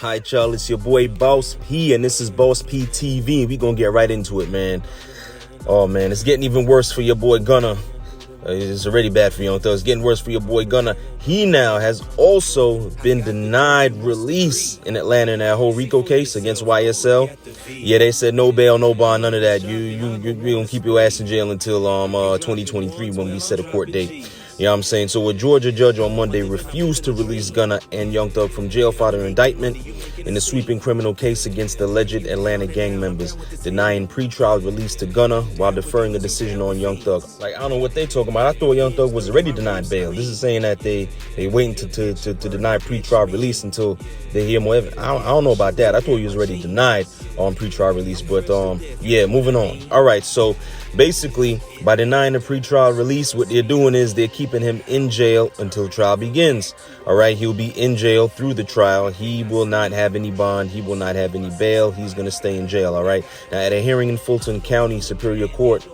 Hi, y'all. It's your boy Boss P, and this is Boss P TV. We gonna get right into it, man. Oh man, it's getting even worse for your boy Gunna. It's already bad for Young Thug. It's getting worse for your boy Gunna. He now has also been denied release in Atlanta in that whole Rico case against YSL. Yeah, they said no bail, no bond, none of that. You gonna keep your ass in jail until 2023 when we set a court date. You know what I'm saying? So a Georgia judge on Monday refused to release Gunna and Young Thug from jail following an indictment in the sweeping criminal case against the alleged Atlanta gang members, denying pretrial release to Gunna while deferring a decision on Young Thug. Like, I don't know what they talking about. I thought Young Thug was already denied bail. This is saying that they waiting to deny pretrial release until they hear more evidence. I don't know about that. I thought he was already denied on pretrial release, but yeah, moving on. All right, so basically, by denying the pretrial release, what they're doing is they're keeping him in jail until trial begins. All right, he'll be in jail through the trial. He will not have any bond. He will not have any bail. He's going to stay in jail. All right. Now, at a hearing in Fulton County Superior Court,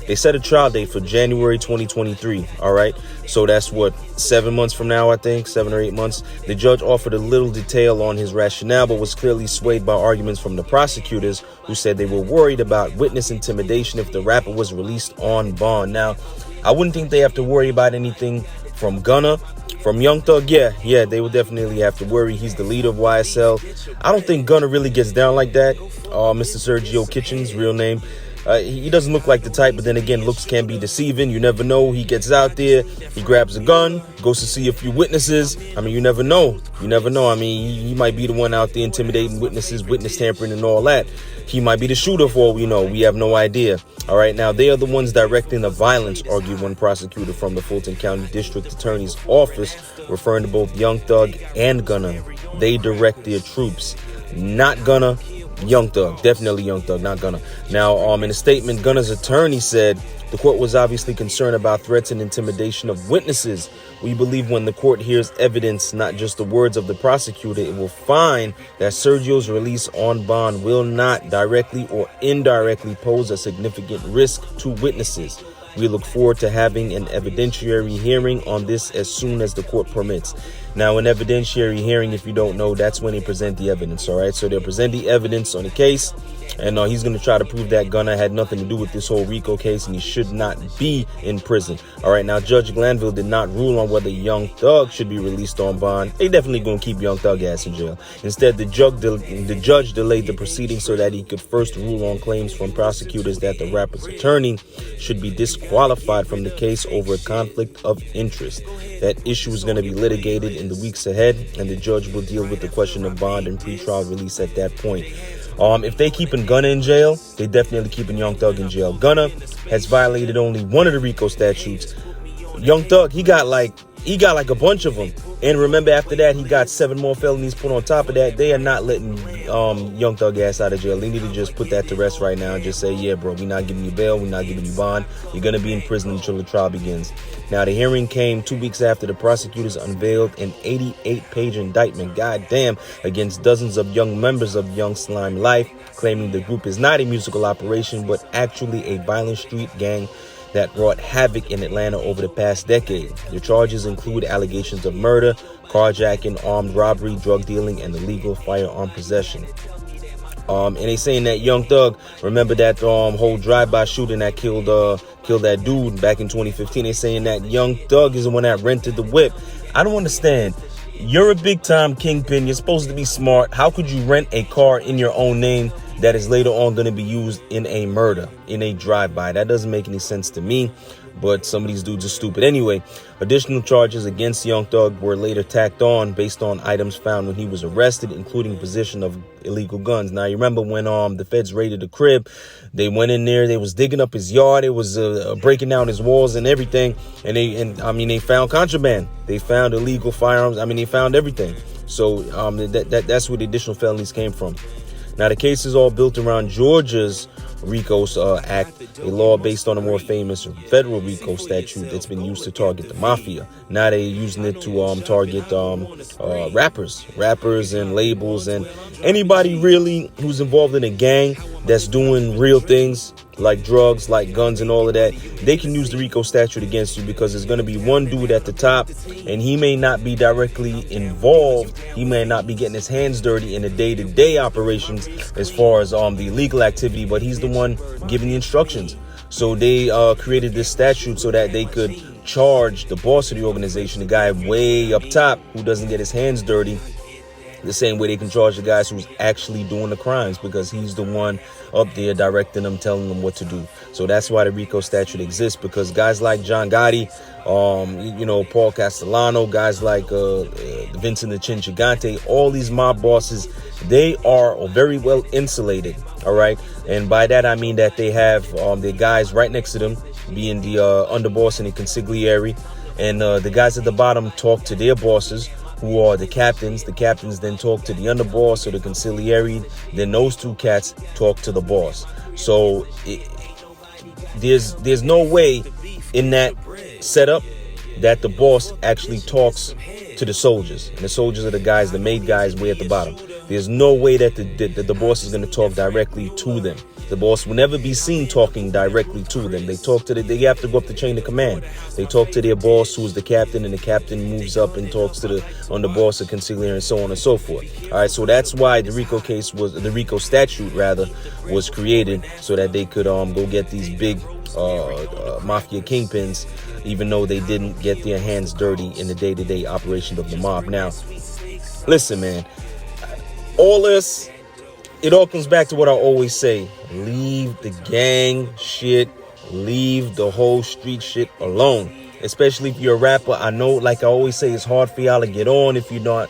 they set a trial date for January 2023. All right. So that's what, 7 months from now, I think, 7 or 8 months. The judge offered a little detail on his rationale, but was clearly swayed by arguments from the prosecutors who said they were worried about witness intimidation if the rapper was released on bond. Now, I wouldn't think they have to worry about anything from Gunna. From Young Thug, yeah, they will definitely have to worry. He's the leader of YSL. I don't think Gunna really gets down like that. Mr. Sergio Kitchens, real name. He doesn't look like the type, but then again, looks can be deceiving. You never know. He gets out there, he grabs a gun, goes to see a few witnesses. I mean, you never know. You never know. I mean, he might be the one out there intimidating witnesses, witness tampering and all that. He might be the shooter for all we know. We have no idea. All right, now they are the ones directing the violence, argued one prosecutor from the Fulton County District Attorney's Office, referring to both Young Thug and Gunna. They direct their troops, not Gunna. Young Thug, definitely Young Thug, not Gunna. Now, in a statement, Gunna's attorney said the court was obviously concerned about threats and intimidation of witnesses. We believe when the court hears evidence, not just the words of the prosecutor, it will find that Sergio's release on bond will not directly or indirectly pose a significant risk to witnesses. We look forward to having an evidentiary hearing on this as soon as the court permits. Now, an evidentiary hearing, if you don't know, that's when they present the evidence, all right? So they'll present the evidence on the case, and he's going to try to prove that Gunna had nothing to do with this whole Rico case, and he should not be in prison. All right, now, Judge Glanville did not rule on whether Young Thug should be released on bond. They definitely going to keep Young Thug ass in jail. Instead, the judge delayed the proceeding so that he could first rule on claims from prosecutors that the rapper's attorney should be disqualified from the case over a conflict of interest. That issue is going to be litigated in the weeks ahead, and the judge will deal with the question of bond and pretrial release at that point. If they keeping Gunna in jail, they definitely keeping Young Thug in jail. Gunna has violated only one of the Rico statutes. Young Thug, he got like a bunch of them. And remember, after that, he got 7 more felonies put on top of that. They are not letting Young Thug ass out of jail. They need to just put that to rest right now and just say, yeah, bro, we're not giving you bail. We're not giving you bond. You're going to be in prison until the trial begins. Now, the hearing came 2 weeks after the prosecutors unveiled an 88-page indictment, goddamn, against dozens of young members of Young Slime Life, claiming the group is not a musical operation, but actually a violent street gang that wrought havoc in Atlanta over the past decade. The charges include allegations of murder, carjacking, armed robbery, drug dealing, and illegal firearm possession. And they saying that Young Thug, remember that whole drive-by shooting that killed that dude back in 2015. They saying that Young Thug is the one that rented the whip. I don't understand. You're a big-time kingpin. You're supposed to be smart. How could you rent a car in your own name that is later on going to be used in a murder, in a drive-by? That doesn't make any sense to me, but some of these dudes are stupid. Anyway, additional charges against Young Thug were later tacked on based on items found when he was arrested, including possession of illegal guns. Now, you remember when the feds raided the crib, they went in there, they was digging up his yard, it was breaking down his walls and everything, and they found contraband, they found illegal firearms, they found everything. So that's where the additional felonies came from. Now, the case is all built around Georgia's RICO Act, a law based on a more famous federal RICO statute that's been used to target the mafia. Now they're using it to target rappers and labels and anybody really who's involved in a gang that's doing real things like drugs, like guns and all of that, they can use the Rico statute against you, because there's going to be one dude at the top, and he may not be directly involved. He may not be getting his hands dirty in the day-to-day operations as far as the illegal activity, but he's the one giving the instructions. So they created this statute so that they could charge the boss of the organization, the guy way up top who doesn't get his hands dirty, the same way they can charge the guys who's actually doing the crimes, because he's the one up there directing them, telling them what to do. So that's why the Rico statute exists, because guys like John Gotti, Paul Castellano, guys like Vincent the Chin Gigante, all these mob bosses, they are very well insulated. All right. And by that, I mean that they have their guys right next to them, being the underboss and the consigliere. And the guys at the bottom talk to their bosses, who are the captains. The captains then talk to the underboss or the consigliere. Then those two cats talk to the boss. So there's no way in that setup that the boss actually talks to the soldiers. And the soldiers are the guys, the made guys way at the bottom. There's no way that the boss is going to talk directly to them. The boss will never be seen talking directly to them. They talk to they have to go up the chain of command. They talk to their boss, who is the captain, and the captain moves up and talks to the underboss, the consigliere, and so on and so forth. All right, so that's why the Rico statute was created, so that they could go get these big mafia kingpins, even though they didn't get their hands dirty in the day-to-day operation of the mob. Now, listen, man, all this, it all comes back to what I always say: leave the gang shit, leave the whole street shit alone. Especially if you're a rapper. I know, like I always say, it's hard for y'all to get on if you're not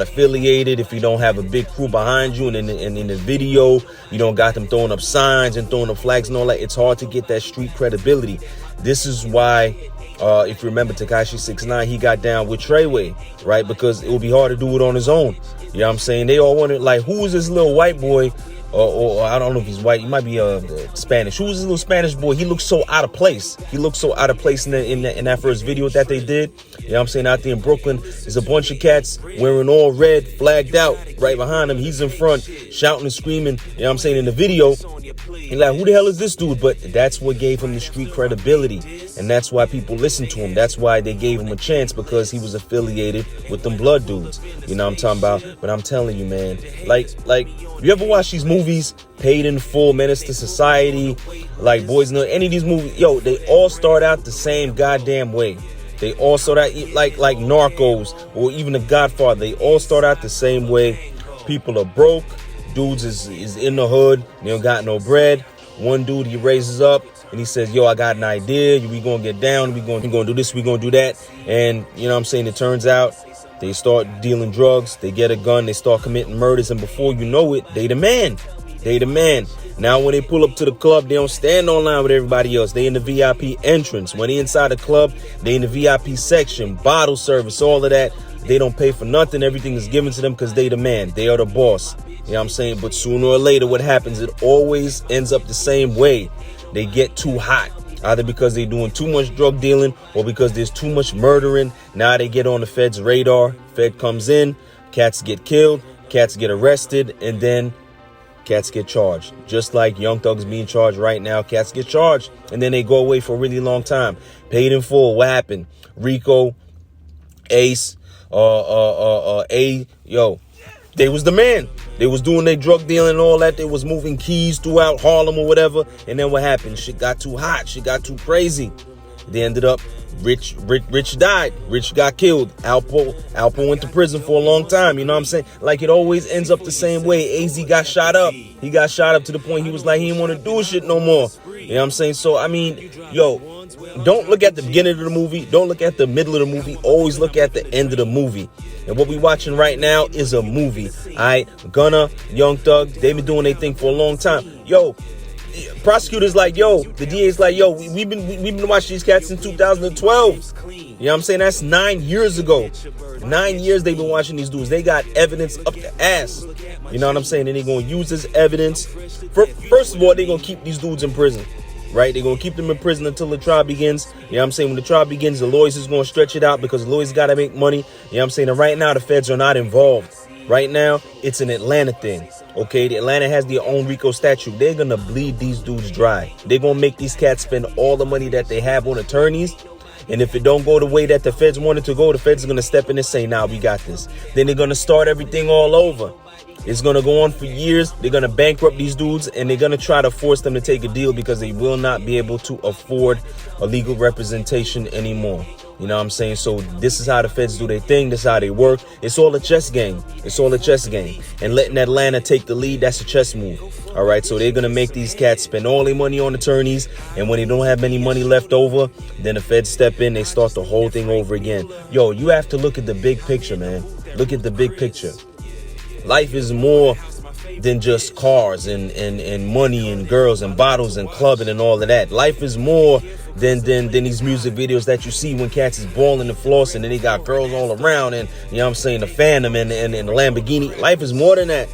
affiliated, if you don't have a big crew behind you, and in the video you don't got them throwing up signs and throwing up flags and all that. It's hard to get that street credibility. This is why, if you remember, Tekashi 6ix9ine, he got down with Treyway, right? Because it would be hard to do it on his own. You know what I'm saying? They all wanted, like, who is this little white boy? Or I don't know if he's white. He might be Spanish. Who is this little Spanish boy? He looks so out of place. He looks so out of place in that first video that they did. You know what I'm saying? Out there in Brooklyn, there's a bunch of cats wearing all red, flagged out right behind him. He's in front, shouting and screaming. You know what I'm saying? In the video, you're like, who the hell is this dude? But that's what gave him the street credibility. And that's why people listened to him. That's why they gave him a chance, because he was affiliated with them blood dudes. You know what I'm talking about? But I'm telling you, man, like you ever watch these movies, Paid in Full, Menace to Society, like Boys in the, any of these movies, yo, they all start out the same goddamn way. They all start out like Narcos or even The Godfather. They all start out the same way. People are broke. Dudes is in the hood. They don't got no bread. One dude, he raises up and he says, yo, I got an idea. We gonna get down. We gonna do this. We gonna do that. And you know what I'm saying? It turns out they start dealing drugs. They get a gun. They start committing murders. And before you know it, they the man. They the man. Now, when they pull up to the club, they don't stand online with everybody else. They in the VIP entrance. When they inside the club, they in the VIP section, bottle service, all of that. They don't pay for nothing. Everything is given to them because they the man. They are the boss. You know what I'm saying? But sooner or later, what happens, it always ends up the same way. They get too hot, either because they're doing too much drug dealing or because there's too much murdering. Now they get on the Fed's radar. Fed comes in, cats get killed, cats get arrested, and then cats get charged. Just like Young Thug's being charged right now, cats get charged, and then they go away for a really long time. Paid in Full, what happened? Rico, Ace, they was the man. They was doing their drug dealing and all that. They was moving keys throughout Harlem or whatever. And then what happened? Shit got too hot. Shit got too crazy. They ended up, Rich died. Rich got killed. Alpo went to prison for a long time. You know what I'm saying? Like, it always ends up the same way. AZ got shot up. He got shot up to the point he was like, he didn't want to do shit no more. You know what I'm saying? So, I mean, yo, don't look at the beginning of the movie. Don't look at the middle of the movie. Always look at the end of the movie. And what we watching right now is a movie. All right? Gunna, Young Thug, they've been doing their thing for a long time. Yo, prosecutors like, yo, the DA's like, yo, we've been watching these cats since 2012. You know what I'm saying? That's 9 years ago. 9 years they've been watching these dudes. They got evidence up the ass. You know what I'm saying? And they're going to use this evidence. First of all, they're going to keep these dudes in prison. Right? They're going to keep them in prison until the trial begins. You know what I'm saying? When the trial begins, the lawyers is going to stretch it out because the lawyers got to make money. You know what I'm saying? And right now, the feds are not involved. Right now, it's an Atlanta thing. Okay, the Atlanta has their own Rico statute. They're gonna bleed these dudes dry. They're gonna make these cats spend all the money that they have on attorneys. And if it don't go the way that the feds wanted to go, the feds are gonna step in and say, "Nah, we got this." Then they're gonna start everything all over. It's gonna go on for years. They're gonna bankrupt these dudes, and they're gonna try to force them to take a deal because they will not be able to afford a legal representation anymore. You know what I'm saying? So this is how the feds do their thing. This is how they work. It's all a chess game. It's all a chess game. And letting Atlanta take the lead, that's a chess move. All right, so they're gonna make these cats spend all their money on attorneys, and when they don't have any money left over, then the feds step in. They start the whole thing over again. Yo, you have to look at the big picture, man. Look at the big picture. Life is more than just cars and money and girls and bottles and clubbing and all of that. Life is more than these music videos that you see when cats is balling and flossing and they got girls all around and, you know what I'm saying, the Phantom and the Lamborghini. Life is more than that.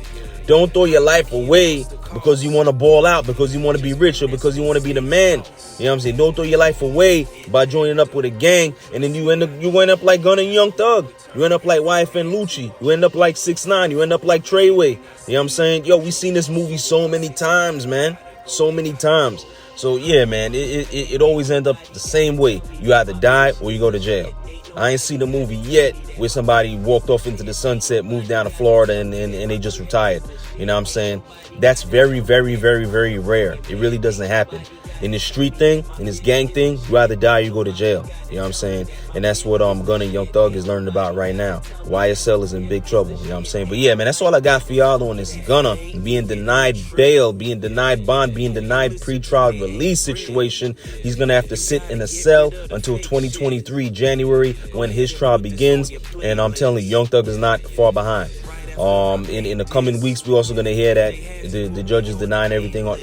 Don't throw your life away because you want to ball out, because you want to be rich, or because you want to be the man. You know what I'm saying? Don't throw your life away by joining up with a gang, and then you end up like Gunna and Young Thug. You end up like YFN Lucci. You end up like 6ix9ine. You end up like Treyway. You know what I'm saying? Yo, we seen this movie so many times, man. So many times. So yeah, man, it always ends up the same way. You either die or you go to jail. I ain't seen a movie yet where somebody walked off into the sunset, moved down to Florida, and they just retired. You know what I'm saying? That's very, very, very, very rare. It really doesn't happen. In this street thing, in this gang thing, you either die or you go to jail. You know what I'm saying? And that's what Gunna and Young Thug is learning about right now. YSL is in big trouble. You know what I'm saying? But yeah, man, that's all I got for y'all on this Gunna being denied bail, being denied bond, being denied pretrial release situation. He's going to have to sit in a cell until 2023 January when his trial begins. And I'm telling you, Young Thug is not far behind. In the coming weeks, we're also going to hear that the judge is denying everything on.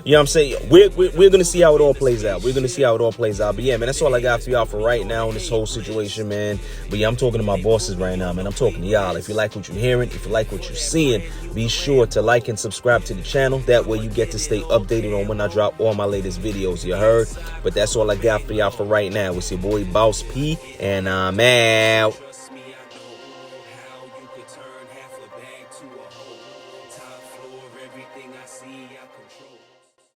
You know what I'm saying? We're going to see how it all plays out. We're going to see how it all plays out. But yeah, man, that's all I got for y'all for right now in this whole situation, man. But yeah, I'm talking to my bosses right now, man. I'm talking to y'all. If you like what you're hearing, if you like what you're seeing, be sure to like and subscribe to the channel. That way you get to stay updated on when I drop all my latest videos, you heard? But that's all I got for y'all for right now. It's your boy Boss P, and I'm out. Turn half a bag to a whole top floor, everything I see, I control.